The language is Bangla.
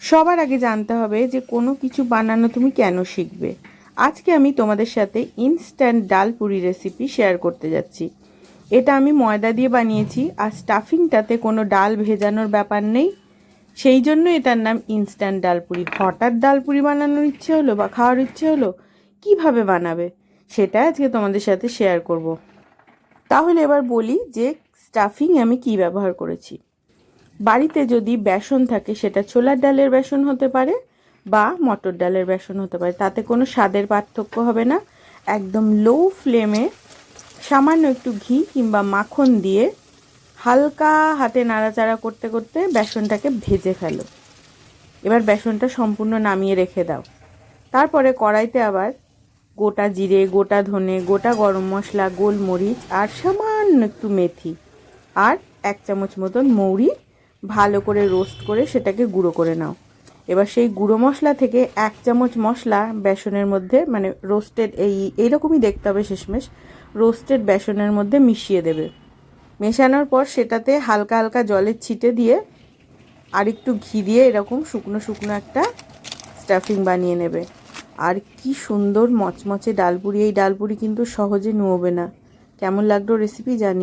সবার আগে জানতে হবে যে কোনো কিছু বানানো তুমি কেন শিখবে। আজকে আমি তোমাদের সাথে ইনস্ট্যান্ট ডাল পুরি রেসিপি শেয়ার করতে যাচ্ছি। এটা আমি ময়দা দিয়ে বানিয়েছি, আর স্টাফিংটাতে কোনো ডাল ভেজানোর ব্যাপার নেই, সেই জন্য এটার নাম ইনস্ট্যান্ট ডাল পুরি। হঠাৎ ডাল পুরি বানানোর ইচ্ছে হলো বা খাওয়ার ইচ্ছে হলো, কিভাবে বানাবে সেটা আজকে তোমাদের সাথে শেয়ার করব। তাহলে এবার বলি যে স্টাফিং আমি কি ব্যবহার করেছি। বাড়িতে যদি বেসন থাকে সেটা ছোলার ডালের বেসন হতে পারে বা মটর ডালের বেসন হতে পারে, তাতে কোনো স্বাদের পার্থক্য হবে না। একদম লো ফ্লেমে সামান্য একটু ঘি কিংবা মাখন দিয়ে হালকা হাতে নাড়াচাড়া করতে করতে বেসনটাকে ভেজে ফেলো। এবার বেসনটা সম্পূর্ণ নামিয়ে রেখে দাও। তারপরে কড়াইতে আবার গোটা জিরে, গোটা ধনে, গোটা গরম মশলা, গোলমরিচ আর সামান্য একটু মেথি আর 1 চামচ মতন মৌরি ভালো করে রোস্ট করে সেটাকে গুঁড়ো করে নাও। এবার সেই গুঁড়ো মশলা থেকে 1 চামচ মশলা বেসনের মধ্যে, মানে রোস্টেড, এইরকমই দেখতে হবে শেষমেশ, রোস্টেড বেসনের মধ্যে মিশিয়ে দেবে। মেশানোর পর সেটাতে হালকা হালকা জলের ছিটে দিয়ে আর একটু ঘি দিয়ে এরকম শুকনো শুকনো একটা স্টাফিং বানিয়ে নেবে। আর কি সুন্দর মচমচে ডালপুরি। এই ডালপুরি কিন্তু সহজে নুয়োবে না। কেমন লাগলো রেসিপি জানিও।